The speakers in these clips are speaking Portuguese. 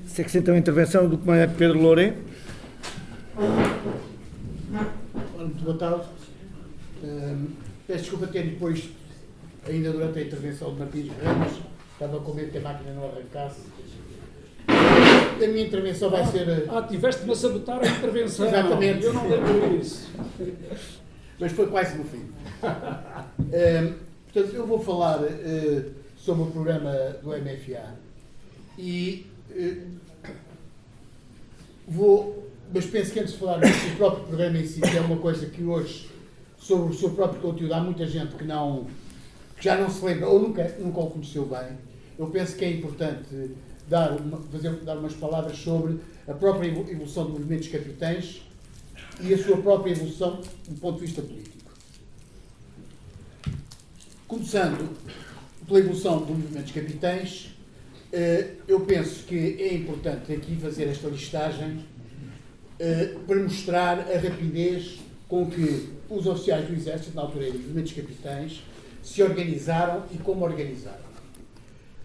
Segue-se então a intervenção do comandante Pedro Louré. Muito boa tarde. Peço desculpa ter depois, ainda durante a intervenção de Martins Ramos, estava com medo que a máquina não arrancasse. A minha intervenção vai ser... tiveste-me a sabotar a intervenção. Exatamente. Eu não lembro disso. Mas foi quase no fim. Portanto, eu vou falar sobre o programa do MFA e mas penso que antes de falar do próprio programa em si, que é uma coisa que hoje, sobre o seu próprio conteúdo, há muita gente que já não se lembra ou nunca o conheceu bem. Eu penso que é importante dar umas palavras sobre a própria evolução do movimento dos capitães e a sua própria evolução do ponto de vista político. Começando pela evolução do movimento dos capitães, eu penso que é importante aqui fazer esta listagem para mostrar a rapidez com que os oficiais do Exército, na altura do movimento dos capitães, se organizaram e como organizaram.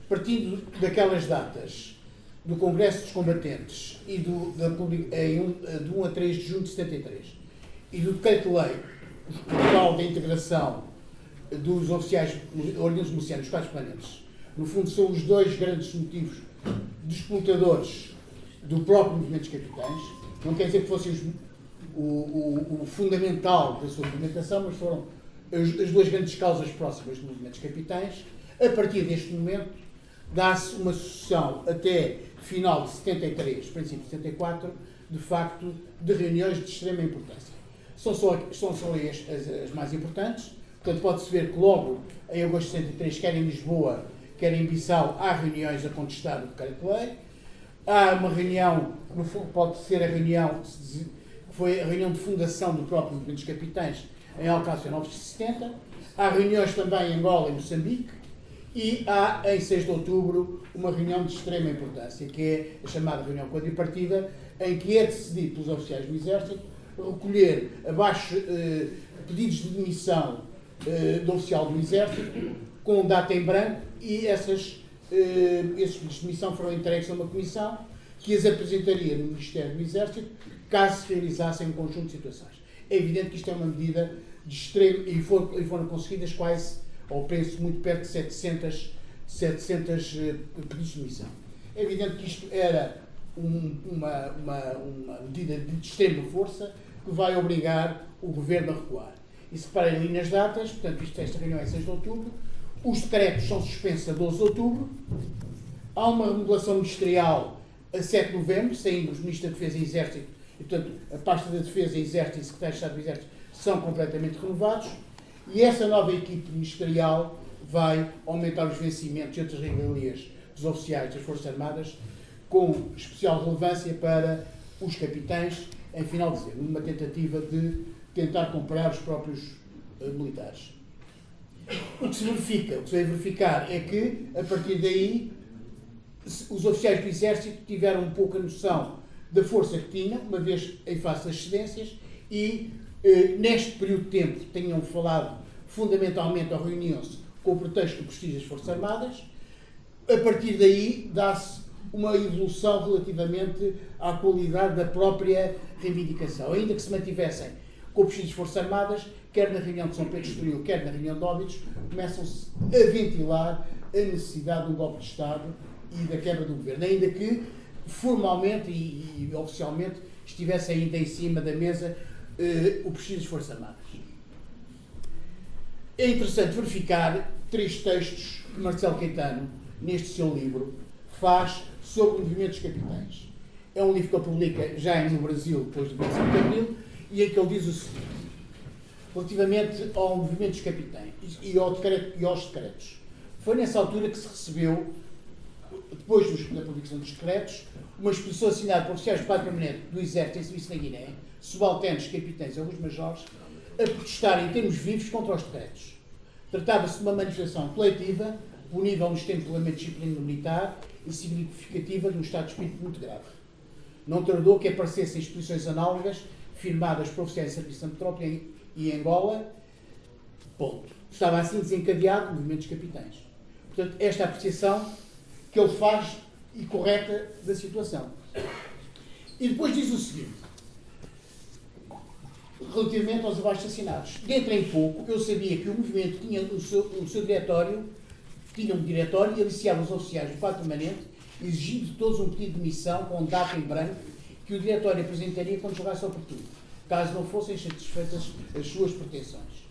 Partindo daquelas datas do Congresso dos Combatentes e de 1 a 3 de junho de 73 e do Decreto-Lei Geral da Integração dos oficiais organismos milicianos, os quadros permanentes, no fundo são os dois grandes motivos disputadores do próprio movimento dos capitães. Não quer dizer que fossem o fundamental da sua movimentação, mas foram as duas grandes causas próximas do movimento dos capitães. A partir deste momento, dá-se uma sucessão até final de 73, princípio de 74, de facto, de reuniões de extrema importância. São só as mais importantes. Portanto, pode-se ver que logo em agosto de 73, quer em Lisboa, quer em Bissau, há reuniões a contestar o decreto-lei. Há uma reunião, no fundo pode ser a reunião, foi a reunião de fundação do próprio movimento dos capitães em Alcácer 970. Há reuniões também em Angola e Moçambique. E há, em 6 de outubro, uma reunião de extrema importância, que é a chamada reunião quadripartida, em que é decidido pelos oficiais do Exército recolher abaixo pedidos de demissão do oficial do Exército, com data em branco, e esses pedidos de demissão foram entregues a uma comissão que as apresentaria no Ministério do Exército, caso se realizassem um conjunto de situações. É evidente que isto é uma medida de extremo, e foram conseguidas quase, ou penso muito perto de 700 pedidos de demissão. É evidente que isto era uma medida de extrema força que vai obrigar o Governo a recuar. E se reparem ali nas datas, portanto, esta reunião é 6 de outubro, os decretos são suspensos a 12 de outubro, há uma remodelação ministerial a 7 de novembro, saindo os Ministros da Defesa e Exército, e, portanto, a pasta da Defesa, Exército e Secretário de Estado do Exército são completamente renovados, e essa nova equipe ministerial vai aumentar os vencimentos e outras regalias dos oficiais das Forças Armadas, com especial relevância para os capitães, em final de dezembro, numa tentativa de tentar comprar os próprios militares. O que se vai verificar é que, a partir daí, os oficiais do Exército tiveram um pouco a noção da força que tinham, uma vez em face das cedências, e neste período de tempo tenham falado fundamentalmente ou reuniam-se com o pretexto do prestígio das Forças Armadas. A partir daí dá-se uma evolução relativamente à qualidade da própria reivindicação. Ainda que se mantivessem com o prestígio das Forças Armadas, quer na reunião de São Pedro Estoril, quer na reunião de Óbidos, começam-se a ventilar a necessidade de um golpe de Estado e da quebra do governo, ainda que formalmente e oficialmente estivesse ainda em cima da mesa o prestígio das Forças Armadas. É interessante verificar 3 textos que Marcelo Caetano, neste seu livro, faz sobre o movimento dos capitães. É um livro que ele publica já no Brasil, depois do 25 de Abril, e em que ele diz o seguinte, relativamente ao movimento dos capitães e aos decretos. Foi nessa altura que se recebeu, depois da publicação dos decretos, uma exposição assinada por oficiais de quadro permanente do Exército em serviço na Guiné, subalternos, capitães e alguns majores, a protestar em termos vivos contra os decretos. Tratava-se de uma manifestação coletiva, punível nos termos do regulamento de disciplina militar e significativa de um estado de espírito muito grave. Não tardou que aparecessem exposições análogas firmadas por oficiais de serviço de metrópole e Angola. Ponto. Estava assim desencadeado o movimento dos capitães. Portanto, esta apreciação que ele faz e correta da situação. E depois diz o seguinte, relativamente aos abaixo-assinados. Dentro em pouco, eu sabia que o movimento tinha o seu diretório, tinha um diretório e aliciava os oficiais do quadro permanente, exigindo de todos um pedido de demissão com data em branco que o diretório apresentaria quando julgasse oportuno, caso não fossem satisfeitas as suas pretensões.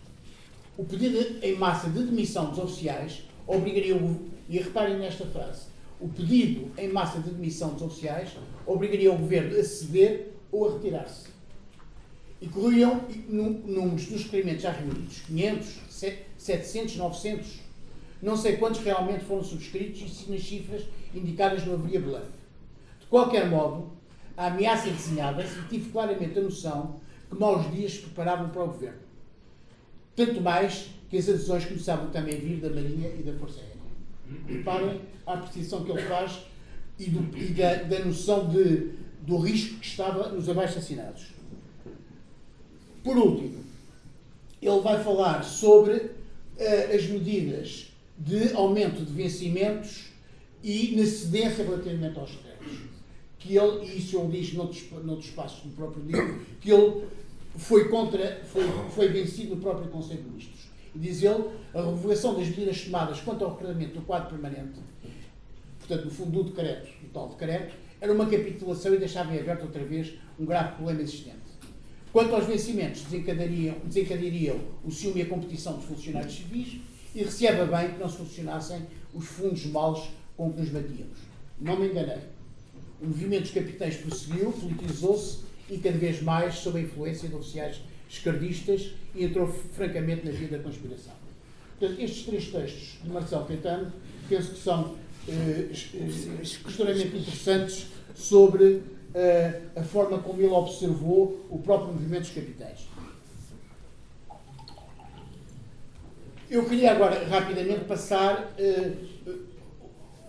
O pedido em massa de demissão dos oficiais obrigaria o... E reparem nesta frase. O pedido em massa de demissão dos oficiais obrigaria o governo a ceder ou a retirar-se. E corriam números dos requerimentos já reunidos. 500, 700, 900. Não sei quantos realmente foram subscritos e nas cifras indicadas no aviso blanco. De qualquer modo, a ameaça desenhava-se e tive claramente a noção que maus dias se preparavam para o governo. Tanto mais que as adesões começavam também a vir da Marinha e da Força Aérea. Reparem a apreciação que ele faz e da noção do risco que estava nos abaixo-assinados. Por último, ele vai falar sobre as medidas de aumento de vencimentos e na cedência relativamente aos créditos. Que ele, e isso ele diz noutros espaços do próprio livro, que ele foi vencido no próprio Conselho de Ministros. E diz ele, a revogação das medidas tomadas quanto ao requerimento do quadro permanente, portanto, no fundo do decreto, do tal decreto, era uma capitulação e deixava em aberto outra vez um grave problema existente. Quanto aos vencimentos, desencadeariam o ciúme e a competição dos funcionários civis e recebe bem que não se funcionassem os fundos maus com que nos batíamos. Não me enganei. O movimento dos capitães prosseguiu, politizou-se e cada vez mais sob a influência de oficiais esquerdistas e entrou francamente na vida da conspiração. Portanto, estes três textos de Marcelo Caetano penso que são extremamente interessantes sobre a forma como ele observou o próprio movimento dos capitães. Eu queria agora rapidamente passar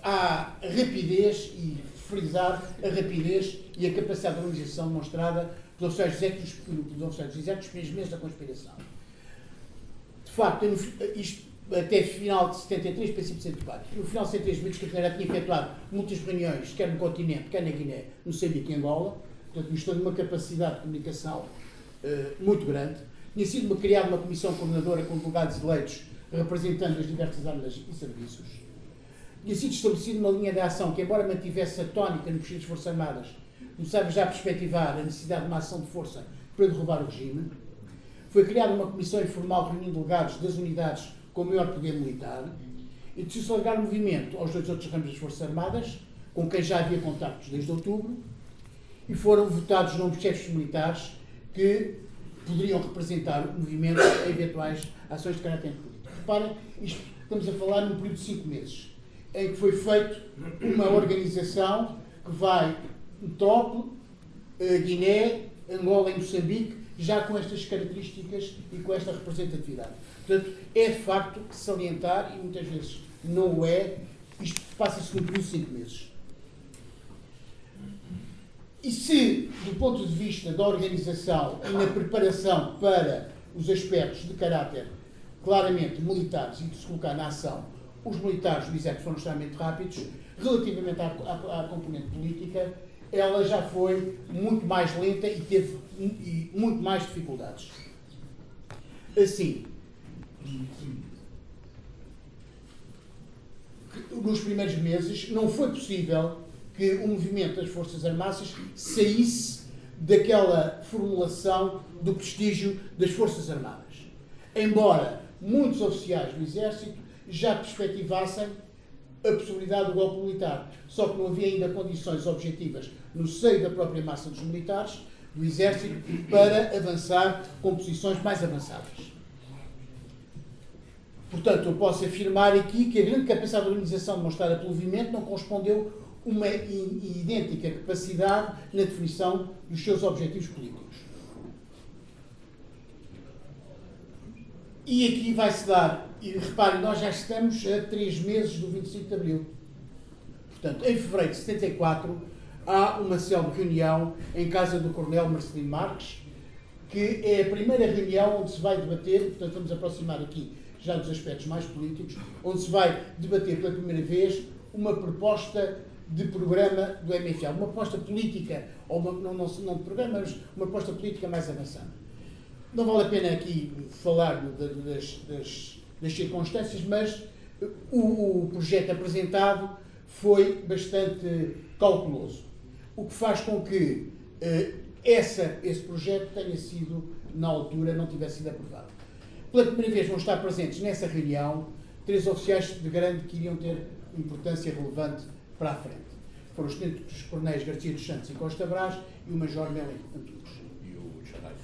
à rapidez e frisar a rapidez e a capacidade de organização demonstrada pelos oficiais dos exércitos nos primeiros meses da conspiração. De facto, isto até final de 73, princípio de 74. No final de 73, o Caetano tinha efetuado muitas reuniões, quer no continente, quer na Guiné, no Moçambique e Angola, portanto, mostrando uma capacidade de comunicação muito grande. Tinha sido criada uma comissão coordenadora com delegados eleitos representando as diversas armas e serviços. Tinha sido estabelecida uma linha de ação que, embora mantivesse a tónica no das Forças Armadas, começava já a perspectivar a necessidade de uma ação de força para derrubar o regime. Foi criada uma comissão informal reunindo delegados das unidades com maior poder militar e decidiu-se alargar o movimento aos dois outros ramos das Forças Armadas, com quem já havia contactos desde outubro, e foram votados nomes de chefes militares que poderiam representar o movimento em eventuais ações de caráter político. Reparem, estamos a falar num período de 5 meses, em que foi feita uma organização que vai em Togo, Guiné, Angola e Moçambique, já com estas características e com esta representatividade. Portanto, é de facto salientar, e muitas vezes não o é, isto passa-se num período de 5 meses. E se, do ponto de vista da organização e na preparação para os aspectos de caráter claramente militares e de se colocar na ação, os militares do Exército foram extremamente rápidos, relativamente à componente política, ela já foi muito mais lenta e teve muito mais dificuldades. Assim, nos primeiros meses não foi possível que o movimento das Forças Armadas saísse daquela formulação do prestígio das Forças Armadas. Embora muitos oficiais do Exército já perspectivassem a possibilidade do golpe militar, só que não havia ainda condições objetivas no seio da própria massa dos militares, do Exército, para avançar com posições mais avançadas. Portanto, eu posso afirmar aqui que a grande capacidade de organização demonstrada pelo movimento não correspondeu a uma idêntica capacidade na definição dos seus objetivos políticos. E aqui vai-se dar, e reparem, nós já estamos a 3 meses do 25 de Abril. Portanto, em fevereiro de 74, há uma célebre reunião em casa do Coronel Marcelino Marques, que é a primeira reunião onde se vai debater, portanto, vamos aproximar aqui já dos aspectos mais políticos, onde se vai debater pela primeira vez uma proposta de programa do MFA, uma proposta política, ou não de programa, mas uma proposta política mais avançada. Não vale a pena aqui falar das circunstâncias, mas o projeto apresentado foi bastante cauteloso, o que faz com que esse projeto tenha sido, na altura, não tivesse sido aprovado. Pela primeira vez vão estar presentes nessa reunião 3 oficiais de grande que iriam ter importância relevante para a frente. Foram os tenentes-coronéis Garcia dos Santos e Costa Brás e o Major Melo Antunes. E o Charais.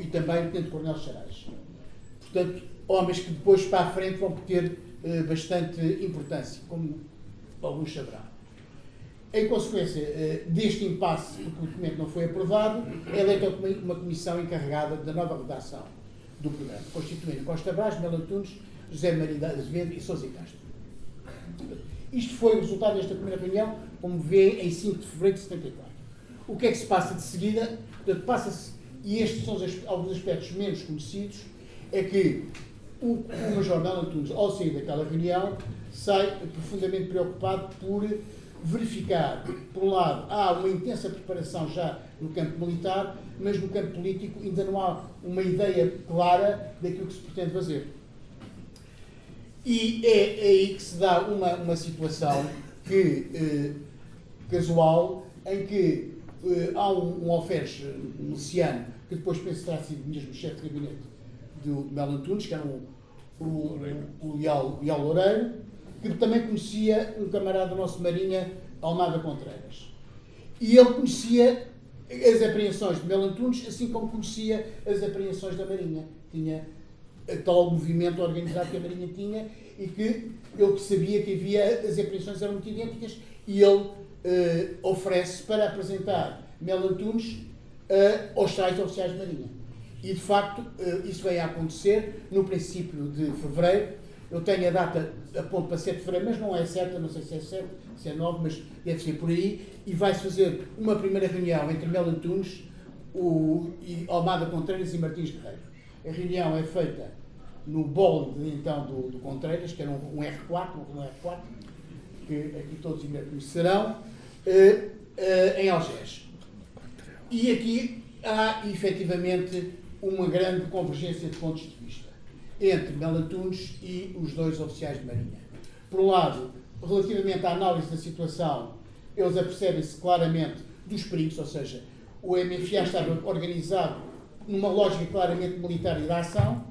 E também o tenente-coronel Charais. Portanto, homens que depois para a frente vão ter bastante importância, como alguns saberão. Em consequência deste impasse, porque o documento não foi aprovado, é eleita uma comissão encarregada da nova redação do programa, constituindo Costa Brás, Melo Antunes, José Maria de Azevedo e Sousa Castro. Isto foi o resultado desta primeira reunião, como vê, em 5 de fevereiro de 74. O que é que se passa de seguida? Portanto, passa-se, e estes são alguns aspectos menos conhecidos, é que o Major Melo Antunes, ao sair daquela reunião, sai profundamente preocupado por verificar, por um lado, há uma intensa preparação já no campo militar, mas no campo político ainda não há uma ideia clara daquilo que se pretende fazer. E é aí que se dá uma situação casual, em que há um alferes miliciano, que depois penso que terá sido mesmo chefe de gabinete do Melo Antunes, que era o Leal Loureiro, que também conhecia um camarada do nosso Marinha, Almada Contreiras. E ele conhecia as apreensões de Melo Antunes, assim como conhecia as apreensões da Marinha. Tinha tal movimento organizado que a Marinha tinha, e que ele sabia que as apreensões eram muito idênticas, e ele oferece para apresentar Melo Antunes aos tais oficiais de Marinha. E, de facto, isso veio a acontecer no princípio de fevereiro. Eu tenho a data, aponto para 7 de fevereiro, mas não é certa, não sei se é 7, se é 9, mas deve ser por aí, e vai-se fazer uma primeira reunião entre Melo Antunes, Almada Contreiras e Martins Guerreiro. A reunião é feita no bowling então do Contreiras, que era um R4, que aqui todos ainda conhecerão, em Algés. E aqui há, efetivamente, uma grande convergência de pontos de vista entre Melo Antunes e os 2 oficiais de Marinha. Por um lado, relativamente à análise da situação, eles apercebem-se claramente dos perigos, ou seja, o MFA estava organizado numa lógica claramente militar e de ação,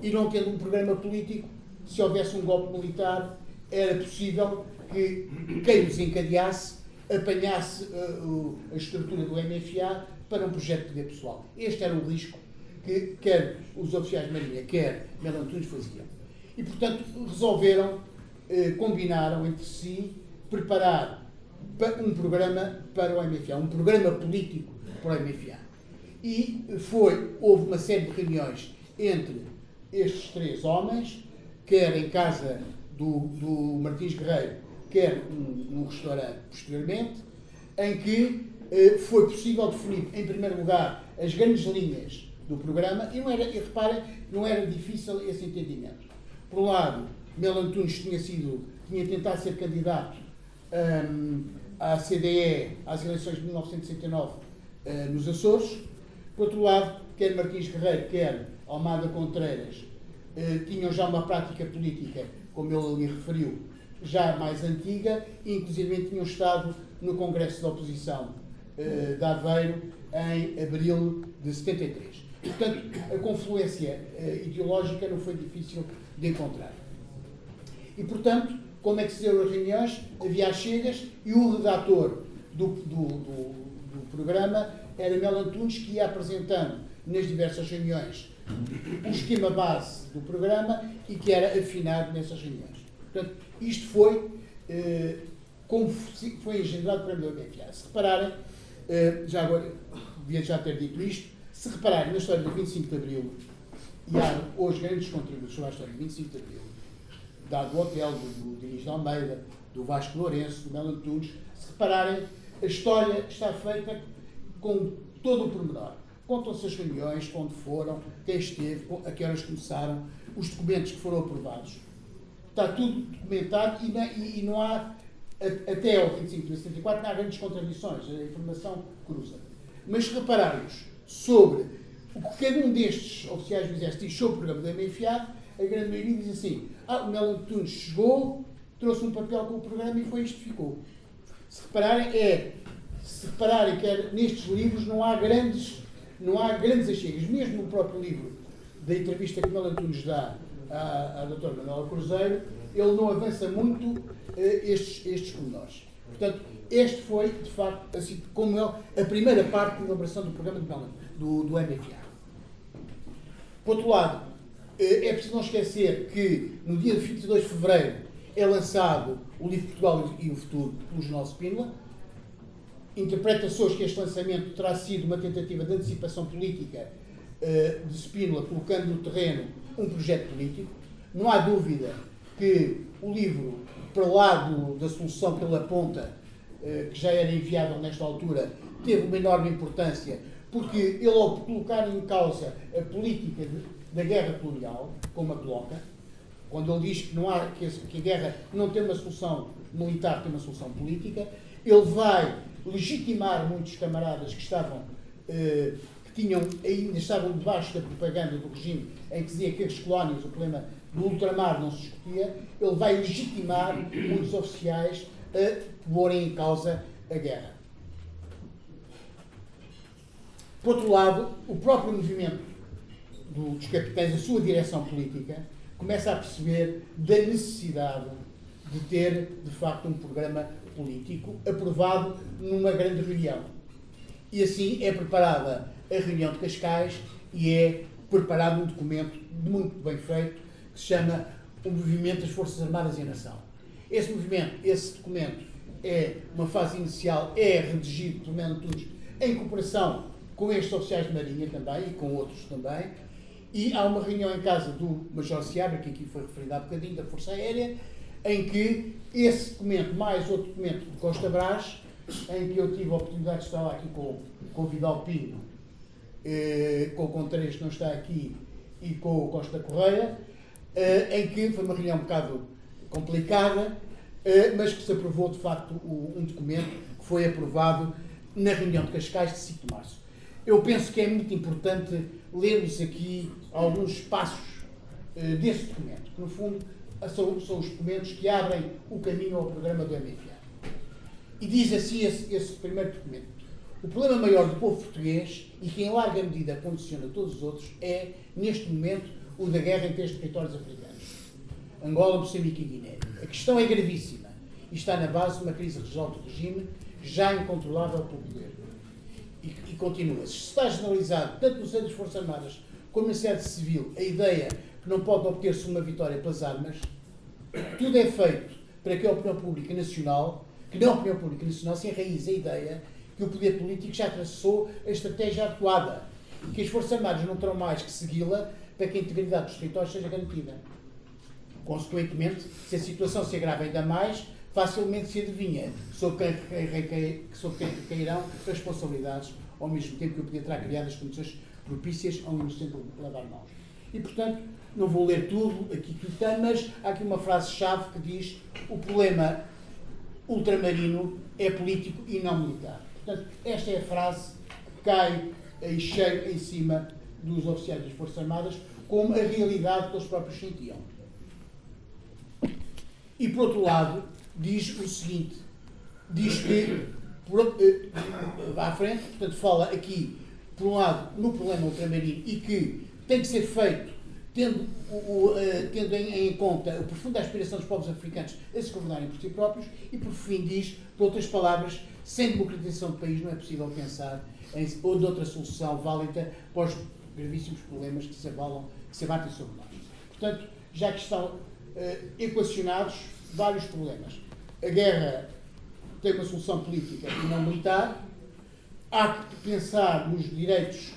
e não tendo um programa político, se houvesse um golpe militar, era possível que quem o desencadeasse apanhasse a estrutura do MFA para um projeto de poder pessoal. Este era o risco que quer os oficiais de Marinha, quer Melo Antunes faziam. E, portanto, resolveram, combinaram entre si, preparar um programa para o MFA, um programa político para o MFA. E houve uma série de reuniões entre estes 3 homens, quer em casa do Martins Guerreiro, quer num restaurante posteriormente, em que foi possível definir, em primeiro lugar, as grandes linhas do programa, e reparem, não era difícil esse entendimento. Por um lado, Melo Antunes tinha tentado ser candidato à CDE, às eleições de 1969, nos Açores. Por outro lado, quer Martins Guerreiro, quer Almada Contreiras, tinham já uma prática política, como ele lhe referiu, já mais antiga, e inclusive tinham estado no Congresso da Oposição de Aveiro em abril de 73. Portanto, a confluência ideológica não foi difícil de encontrar. E, portanto, como é que se deu as reuniões? Havia as chegas, e o redator do programa era Melo Antunes, que ia apresentando nas diversas reuniões o esquema base do programa e que era afinado nessas reuniões. Portanto, isto foi como foi engendrado para o MFA. Se repararem, já agora, devia já ter dito isto, se repararem na história do 25 de Abril, e há hoje grandes contributos sobre a história do 25 de Abril, do Hotel, do Diniz de Almeida, do Vasco Lourenço, do Melo Antunes, se repararem, a história está feita com todo o pormenor. Contam-se as reuniões, onde foram, quem esteve, a que horas começaram, os documentos que foram aprovados. está tudo documentado e não há, até ao 25 de 74, não há grandes contradições, a informação cruza. Mas se repararmos sobre o que cada um destes oficiais do Exército diz sobre o programa da MFA, a grande maioria diz assim: o Melo Antunes chegou, trouxe um papel com o programa e foi isto que ficou. Se repararem que nestes livros não há grandes achegas. Mesmo no próprio livro da entrevista que o Melo Antunes dá à doutora Manuela Cruzeiro, ele não avança muito estes pormenores. Portanto, este foi, de facto, assim como ele, a primeira parte de elaboração do programa do MFA. Por outro lado, é preciso não esquecer que no dia 22 de fevereiro é lançado o livro Portugal e o Futuro pelo Jornal Spínola. Interpreta-se hoje que este lançamento terá sido uma tentativa de antecipação política de Spínola, colocando no terreno um projeto político. Não há dúvida que o livro, para lá da solução que ele aponta, que já era inviável nesta altura, teve uma enorme importância, porque ele, ao colocar em causa a política da guerra colonial, como a coloca, quando ele diz que a guerra não tem uma solução militar, tem uma solução política, ele vai legitimar muitos camaradas que ainda estavam debaixo da propaganda do regime, em que dizia que as colónias, o problema do ultramar não se discutia. Ele vai legitimar muitos oficiais a porem em causa a guerra. Por outro lado, o próprio movimento dos capitães, a sua direção política, começa a perceber da necessidade de ter, de facto, um programa político aprovado numa grande reunião. E assim é preparada a reunião de Cascais e é preparado um documento muito bem feito que se chama O Movimento das Forças Armadas e a Nação. Esse documento é uma fase inicial, é redigido pelo Melo Antunes em cooperação com estes oficiais de marinha também e com outros também, e há uma reunião em casa do Major Seabra, que aqui foi referido há bocadinho, da Força Aérea, em que esse documento, mais outro documento de Costa Brás, em que eu tive a oportunidade de estar lá aqui com o Vidal Pinho, com o Contreras, que não está aqui, e com o Costa Correia, em que foi uma reunião um bocado complicada, mas que se aprovou, de facto, um documento que foi aprovado na reunião de Cascais de 5 de março. Eu penso que é muito importante lermos aqui alguns passos desse documento, que, no fundo, são os documentos que abrem o caminho ao programa do MFA. E diz assim esse primeiro documento: o problema maior do povo português, e que em larga medida condiciona todos os outros, é, neste momento, o da guerra em 3 territórios africanos: Angola, Moçambique e Guiné. A questão é gravíssima e está na base de uma crise regional do regime já incontrolável pelo poder. E continua: se está generalizado, tanto no seio das Forças Armadas como na sede civil, a ideia que não pode obter-se uma vitória pelas armas, tudo é feito para que a opinião pública nacional, se enraize a ideia que o poder político já traçou a estratégia adequada e que as Forças Armadas não terão mais que segui-la para que a integridade dos territórios seja garantida. Consequentemente, se a situação se agrava ainda mais, facilmente se adivinha sobre quem recairão responsabilidades, ao mesmo tempo que o poder terá criado as condições propícias a um inocente lavar mãos. E, portanto, não vou ler tudo aqui que tem, mas há aqui uma frase-chave que diz: o problema ultramarino é político e não militar. Portanto, esta é a frase que cai em cheio em cima dos oficiais das Forças Armadas, como a realidade que eles próprios sentiam. E, por outro lado, diz o seguinte: diz que, à frente, portanto, fala aqui, por um lado, no problema ultramarino, e que tem que ser feito tendo em conta a profunda aspiração dos povos africanos a se governarem por si próprios, e, por fim, diz, por outras palavras, sem democratização do país não é possível pensar em outra solução válida para os gravíssimos problemas que se abatem sobre nós. Portanto, já que estão equacionados vários problemas. A guerra tem uma solução política e não militar. Há que pensar nos direitos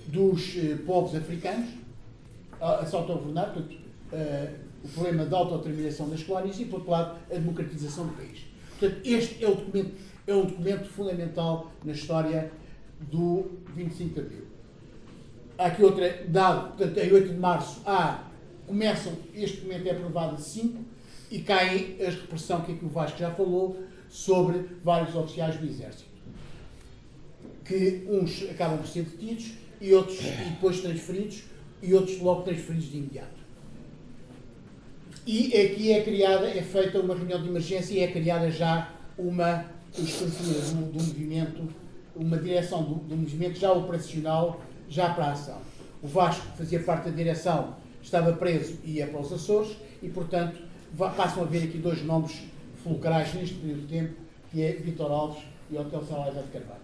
dos povos africanos a se autogovernar, portanto, o problema da autodeterminação das colónias, e, por outro lado, a democratização do país. Portanto, este é um documento fundamental na história do 25 de Abril. Há aqui outra dado, portanto, em 8 de março este documento é aprovado a 5, e cai a repressão que aqui o Vasco já falou sobre vários oficiais do Exército, que uns acabam por ser detidos e outros e depois transferidos e outros logo transferidos de imediato. E aqui é feita uma reunião de emergência e é criada já uma estrutura do movimento, uma direção do movimento já operacional, já para a ação. O Vasco, que fazia parte da direção, estava preso e ia para os Açores e, portanto, passam a ver aqui dois nomes fulcrais neste período de tempo, que é Vítor Alves e Hotel Saraiva de Carvalho.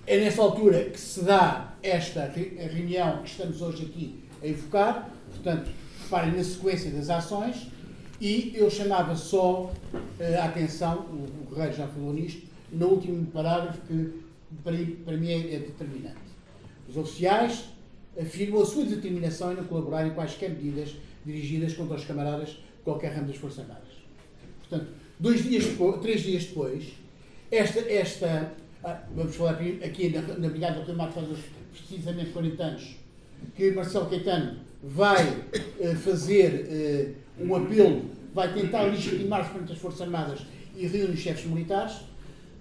É nessa altura que se dá esta reunião que estamos hoje aqui a evocar, portanto, reparem na sequência das ações, e eu chamava só a atenção, o Guerreiro já falou nisto, no último parágrafo que para mim é determinante. Os oficiais afirmam a sua determinação em não colaborar em quaisquer medidas dirigidas contra os camaradas de qualquer ramo das Forças Armadas. Portanto, 3 dias depois, vamos falar aqui na Brigada do Rio faz precisamente 40 anos, que Marcelo Caetano vai fazer um apelo, vai tentar legitimar-se perante as Forças Armadas e reúne os chefes militares.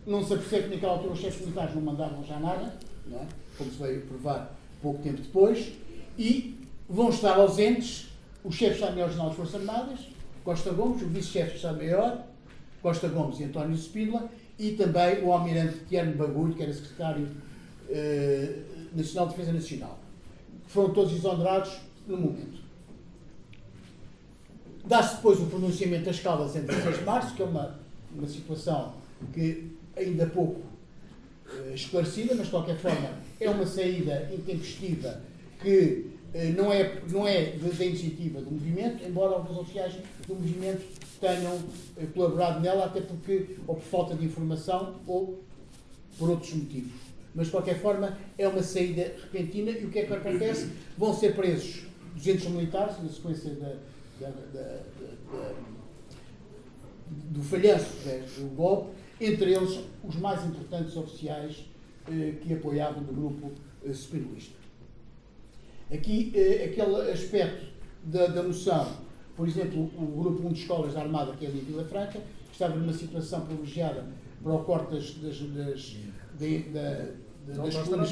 Não se apercebe que naquela altura os chefes militares não mandavam já nada, não é? Como se veio provar pouco tempo depois, e vão estar ausentes o chefe de Estado-Maior-General das Forças Armadas, Costa Gomes, o vice-chefe de Estado-Maior, Costa Gomes e António Spínola, e também o almirante Tiano Bagulho, que era secretário nacional de Defesa Nacional. Foram todos exonerados no momento. Dá-se depois o pronunciamento das Caldas em 16 de março, que é uma situação que ainda pouco esclarecida, mas de qualquer forma é uma saída intempestiva que não é da iniciativa do movimento, embora alguns oficiais do movimento tenham colaborado nela, até porque ou por falta de informação ou por outros motivos. Mas de qualquer forma é uma saída repentina e o que é que acontece? Vão ser presos 200 militares na sequência do falhanço do golpe, entre eles os mais importantes oficiais que apoiavam do grupo spinolista. Aqui, aquele aspecto da noção, por exemplo, o grupo 1 de escolas da Armada, que é ali em Vila Franca, que estava numa situação privilegiada para o corte das colunas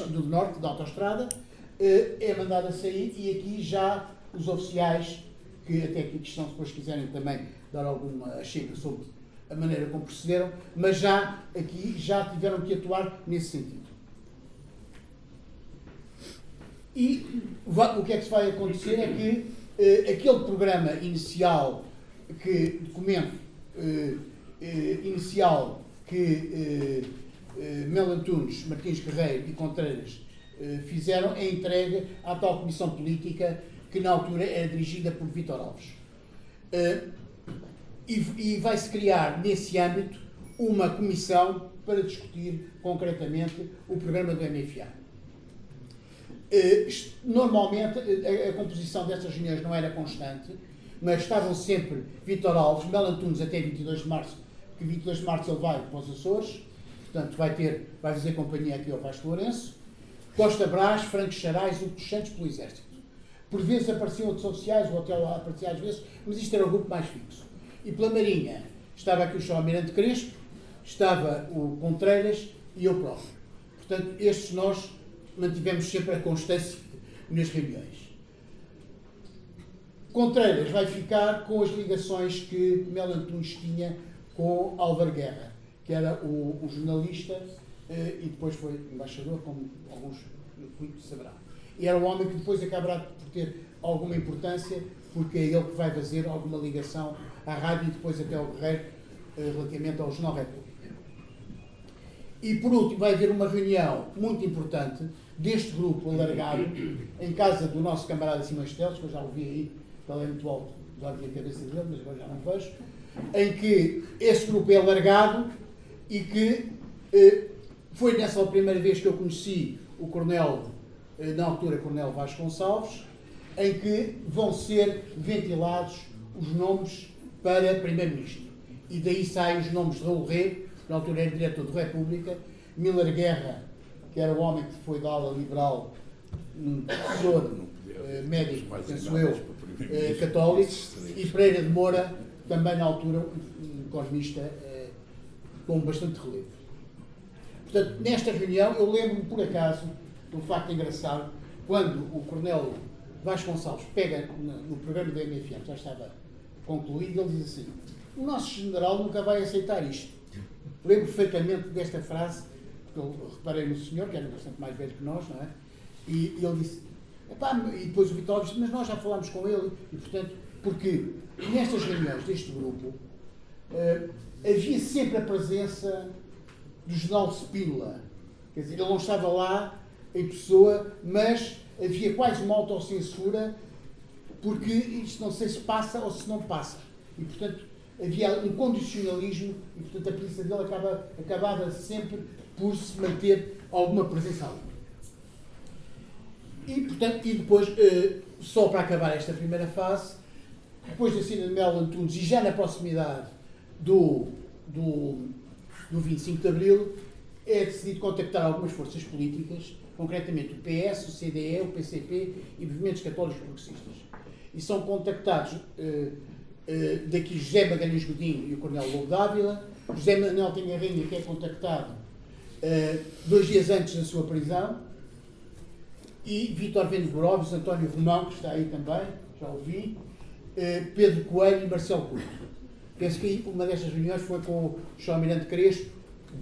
do norte, da autoestrada, é mandado a sair, e aqui já os oficiais, que até aqui estão, se depois quiserem também dar alguma chega sobre a maneira como procederam, mas já aqui já tiveram que atuar nesse sentido. E o que é que vai acontecer é que aquele programa inicial, documento inicial que Melo Antunes, Martins Guerreiro e Contreiras fizeram, é entregue à tal comissão política que na altura era dirigida por Vítor Alves. E vai-se criar, nesse âmbito, uma comissão para discutir concretamente o programa do MFA. Normalmente, a composição dessas reuniões não era constante, mas estavam sempre Vítor Alves, Melo Antunes até 22 de março, que 22 de março ele vai para os Açores, portanto vai fazer companhia aqui ao Vasco Lourenço, Costa Brás, Franco Charais, Hugo dos Santos pelo Exército. Por vezes apareciam outros oficiais, o hotel aparecia às vezes, mas isto era o grupo mais fixo. E pela Marinha estava aqui o Sr. Almirante Crespo, estava o Contreiras e eu próprio. Portanto, estes nós mantivemos sempre a constância nas reuniões. Contreiras vai ficar com as ligações que Melo Antunes tinha com Álvaro Guerra, que era o jornalista e depois foi embaixador, como alguns saberão. E era um homem que depois acabará por ter alguma importância, porque é ele que vai fazer alguma ligação à rádio e depois até ao Guerreiro relativamente ao Jornal República. E por último vai haver uma reunião muito importante deste grupo alargado em casa do nosso camarada Simões Teles, que eu já o vi aí, que ele é muito alto, já vi a cabeça dele, mas agora já não vejo, em que esse grupo é alargado e que foi nessa primeira vez que eu conheci o coronel, na altura coronel Vasconcelos, em que vão ser ventilados os nomes para primeiro-ministro. E daí saem os nomes de Raul Rê, na altura era diretor de República, Miller Guerra, que era o homem que foi da ala liberal, um professor médico, penso eu, católicos, e Pereira de Moura, também na altura um economista com bastante relevo. Portanto, nesta reunião, eu lembro-me por acaso de um facto engraçado, quando o Coronel Vasconcelos pega no programa da MFM, já estava concluído, ele diz assim: o nosso general nunca vai aceitar isto. Lembro perfeitamente desta frase, porque eu reparei no senhor, que era bastante mais velho que nós, não é? E ele disse, e depois o Vitório disse, mas nós já falámos com ele, e portanto, porque nestas reuniões deste grupo havia sempre a presença do general Spínola. Quer dizer, ele não estava lá em pessoa, mas havia quase uma autocensura, porque isto não sei se passa ou se não passa. E portanto, havia um condicionalismo, e portanto a presença dele acabava sempre por se manter alguma presença ali. E portanto, e depois, só para acabar esta primeira fase, depois da saída de Melo Antunes e já na proximidade do 25 de Abril, é decidido contactar algumas forças políticas, concretamente o PS, o CDE, o PCP e movimentos católicos progressistas. E são contactados daqui José Magalhães Godinho e o Coronel Lobo Dávila, José Manuel Tenharrinha, que é contactado 2 dias antes da sua prisão, e Vítor Vendo-Boróvios, António Romão, que está aí também, já ouvi, Pedro Coelho e Marcelo Couto. Penso que uma destas reuniões foi com o João Miranda Crespo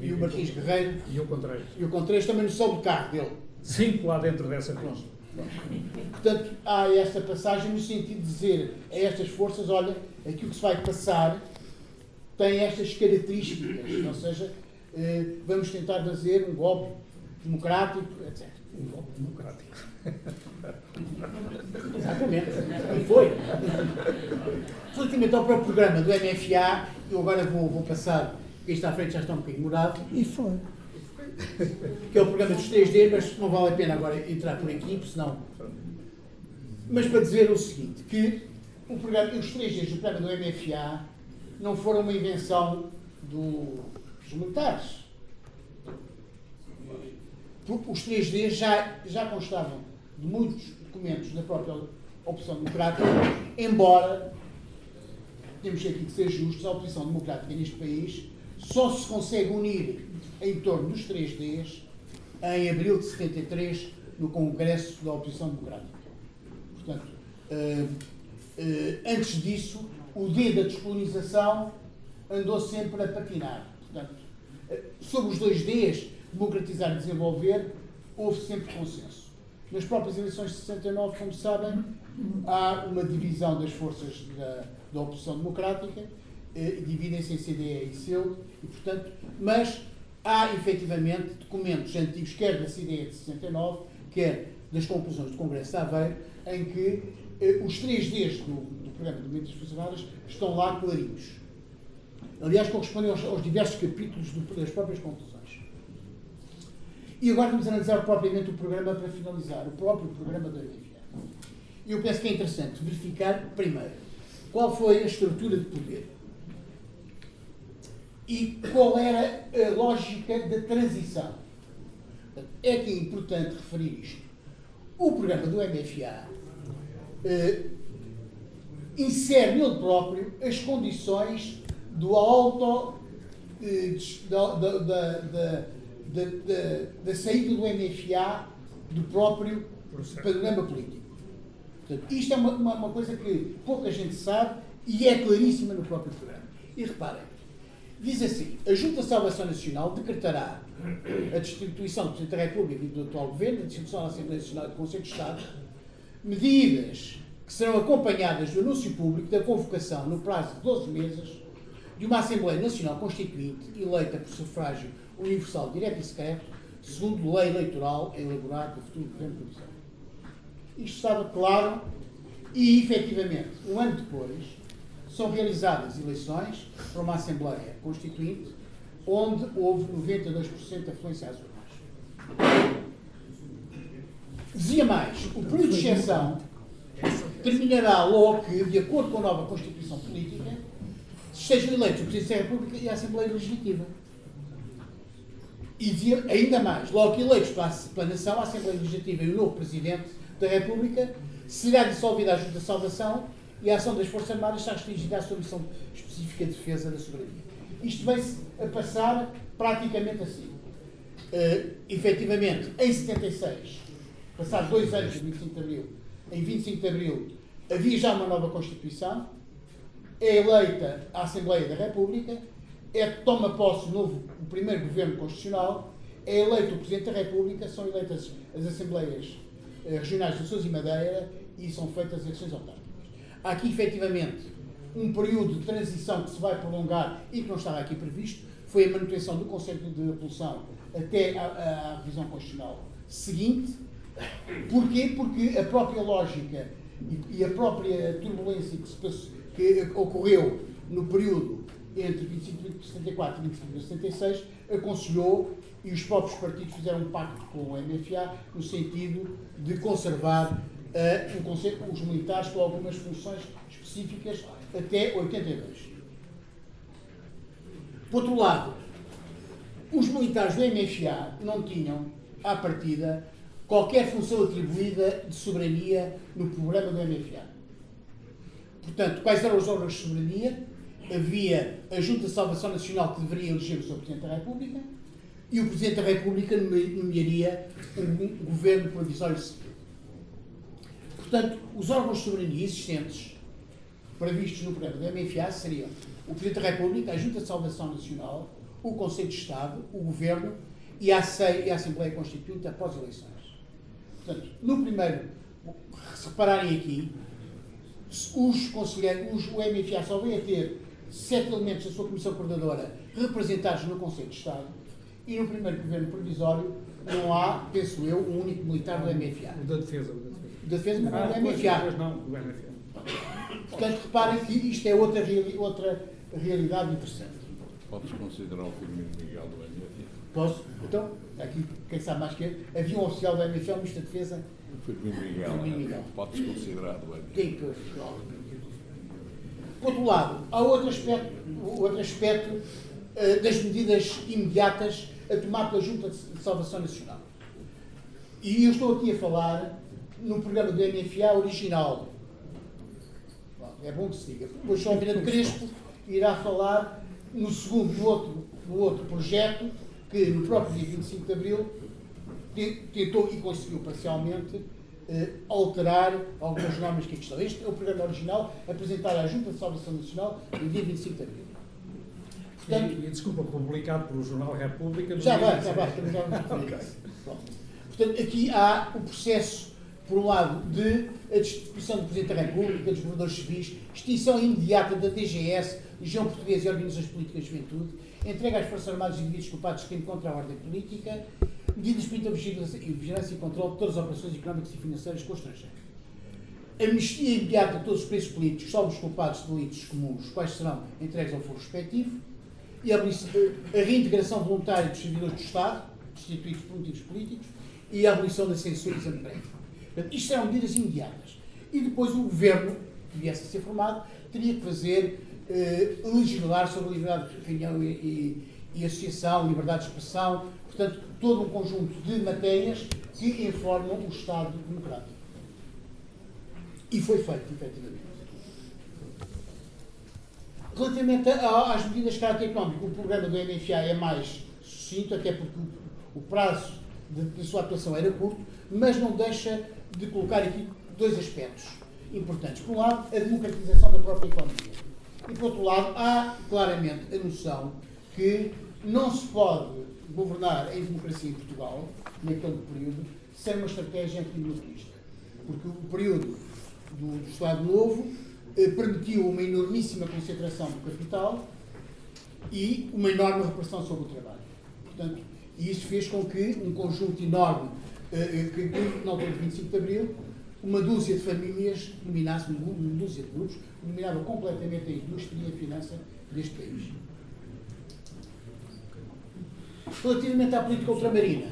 e o Martins Guerreiro. E o Contreiro. E o Contreiro também no sol do carro dele. 5 lá dentro dessa conta. Portanto, há esta passagem no sentido de dizer a estas forças, olha, aquilo que se vai passar tem estas características, ou seja, vamos tentar fazer um golpe democrático, etc. Um golpe democrático. Exatamente. E foi. Relativamente ao próprio programa do MFA, eu agora vou passar, porque isto à frente já está um bocadinho morado. E foi. Que é o programa dos 3D, mas não vale a pena agora entrar por aqui, porque senão... Mas para dizer o seguinte, que os 3Ds do programa do MFA não foram uma invenção dos militares. Os 3Ds já constavam de muitos documentos da própria oposição democrática, embora, temos aqui que ser justos, a oposição democrática neste país só se consegue unir em torno dos 3Ds em abril de 73, no Congresso da Oposição Democrática. Portanto, antes disso, o D da descolonização andou sempre a patinar. Portanto, sobre os 2Ds, democratizar e desenvolver, houve sempre consenso. Nas próprias eleições de 69, como sabem, há uma divisão das forças da oposição democrática, dividem-se em CDE e CEU, e, portanto, mas há efetivamente documentos antigos, quer da CDE de 69, quer das conclusões do Congresso de Aveiro, em que os 3Ds do programa de medidas funcionárias estão lá clarinhos. Aliás, correspondem aos diversos capítulos das próprias conclusões. E agora vamos analisar propriamente o programa para finalizar, o próprio programa da MFA. E eu penso que é interessante verificar, primeiro, qual foi a estrutura de poder e qual era a lógica da transição. É que é importante referir isto. O programa do MFA insere nele próprio as condições do da saída do MFA do próprio panorama político. Portanto, isto é uma coisa que pouca gente sabe e é claríssima no próprio programa. E reparem, diz assim: a Junta de Salvação Nacional decretará a destituição do Presidente da República e do atual Governo, a destituição da Assembleia Nacional e do Conselho de Estado, medidas que serão acompanhadas do anúncio público da convocação, no prazo de 12 meses, de uma Assembleia Nacional Constituinte eleita por sufrágio universal, direto e secreto, segundo lei eleitoral elaborada pelo futuro Governo Provisório. Isto estava claro e, efetivamente, um ano depois, são realizadas eleições para uma Assembleia Constituinte, onde houve 92% de afluência às urnas. Dizia mais, o período de exceção terminará logo que, de acordo com a nova Constituição Política, sejam eleitos o Presidente da República e a Assembleia Legislativa. E dizia ainda mais, logo que eleitos pela nação, a Assembleia Legislativa e o novo Presidente da República será dissolvida a Junta de Salvação e a ação das Forças Armadas está restringida à sua missão específica de defesa da soberania. Isto vem-se a passar praticamente assim. Efetivamente, em 76, passados 2 anos de 25 de Abril, em 25 de Abril havia já uma nova Constituição, é eleita a Assembleia da República, toma posse o primeiro governo constitucional, é eleito o Presidente da República, são eleitas as Assembleias Regionais de Açores e Madeira e são feitas as eleições autárquicas. Há aqui, efetivamente, um período de transição que se vai prolongar e que não estava aqui previsto, foi a manutenção do conceito de apelação até à revisão constitucional seguinte. Porquê? Porque a própria lógica e a própria turbulência que ocorreu no período entre 25 de 74 e 25 de 76 aconselhou, e os próprios partidos fizeram um pacto com o MFA no sentido de conservar os militares com algumas funções específicas até 82. Por outro lado, os militares do MFA não tinham, à partida, qualquer função atribuída de soberania no programa do MFA. Portanto, quais eram os órgãos de soberania? Havia a Junta de Salvação Nacional, que deveria eleger o seu Presidente da República, e o Presidente da República nomearia um governo provisório civil. Portanto, os órgãos de soberania existentes, previstos no programa do MFA, seriam o Presidente da República, a Junta de Salvação Nacional, o Conselho de Estado, o Governo e a Assembleia Constituinte após eleições. Portanto, no primeiro, se repararem aqui, os conselheiros, o MFA só vem a ter 7 elementos da sua Comissão Coordenadora representados no Conselho de Estado e no primeiro governo provisório não há, penso eu, um único militar do MFA. O da defesa. Da defesa não é do MFA. Pois não, do MFA. Portanto, reparem que isto é outra realidade interessante. Podes considerar o Firmino Miguel do MFA? Posso? Então, aqui, quem sabe mais que eu, havia um oficial do MFA, um Ministro da Defesa. Firmino Miguel. Podes considerar do MFA? Quem que Por outro lado, há outro aspecto das medidas imediatas a tomar pela Junta de Salvação Nacional. E eu estou aqui a falar no programa do MFA original. É bom que se diga. Depois João Almeida Crespo irá falar no segundo, no outro projeto, que no próprio dia 25 de Abril tentou e conseguiu parcialmente alterar algumas normas que aqui estão. Este é o programa original apresentado à Junta de Salvação Nacional no dia 25 de Abril. Portanto, e desculpa, publicado pelo Jornal República. Já vai, também já vamos fazer isso. Portanto, aqui há o processo, por um lado, de a destituição do Presidente da República, dos governadores civis, extinção imediata da DGS, Legião Portuguesa e Organizações Políticas de Juventude, entrega às Forças Armadas e indivíduos culpados de crime contra a ordem política, medidas para vigilância e controle de todas as operações económicas e financeiras com o estrangeiro. Amnistia imediata a todos os presos políticos, salvo os culpados de delitos comuns, os quais serão entregues ao foro respectivo, e a reintegração voluntária dos servidores do Estado, destituídos por motivos políticos, e a abolição da censura e exame prévio. Portanto, isto serão medidas imediatas. E depois o Governo, que viesse a ser formado, teria que fazer legislar sobre a liberdade de reunião e associação, liberdade de expressão, portanto, todo um conjunto de matérias que informam o Estado democrático. E foi feito, efetivamente. Relativamente às medidas de caráter económico, o programa do MFA é mais sucinto, até porque o prazo de sua atuação era curto, mas não deixa de colocar aqui dois aspectos importantes. Por um lado, a democratização da própria economia. E, por outro lado, há claramente a noção que não se pode governar em democracia em Portugal, naquele período, sem uma estratégia antimonarquista. Porque o período do Estado Novo permitiu uma enormíssima concentração do capital e uma enorme repressão sobre o trabalho. Portanto, e isso fez com que um conjunto enorme, que na altura de 25 de Abril, uma dúzia de famílias dominasse, uma dúzia de grupos, dominava completamente a indústria e a finança deste país. Relativamente à política ultramarina,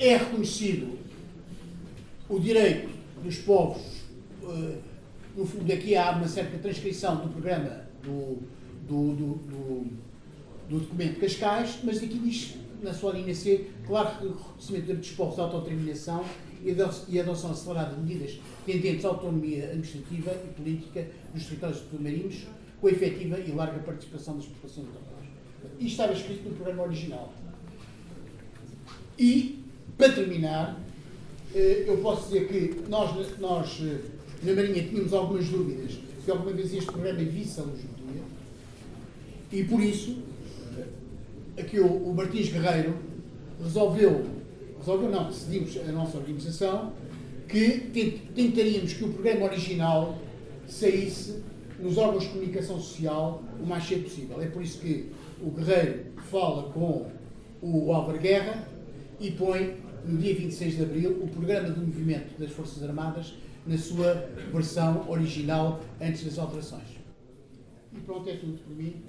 é reconhecido o direito dos povos, no fundo aqui há uma certa transcrição do programa do documento de Cascais, mas aqui diz, na sua linha C, claro que o reconhecimento dos povos de autodeterminação e a adoção acelerada de medidas tendentes à autonomia administrativa e política dos territórios submarinos, com a efetiva e larga participação das populações locais. Isto estava escrito no programa original. E, para terminar, eu posso dizer que nós na Marinha tínhamos algumas dúvidas se alguma vez este programa visse a luz do dia, e por isso aqui o Martins Guerreiro decidimos a nossa organização que tentaríamos que o programa original saísse nos órgãos de comunicação social o mais cedo possível. É por isso que o Guerreiro fala com o Álvaro Guerra e põe, no dia 26 de Abril, o programa do movimento das Forças Armadas na sua versão original, antes das alterações. E pronto, é tudo por mim.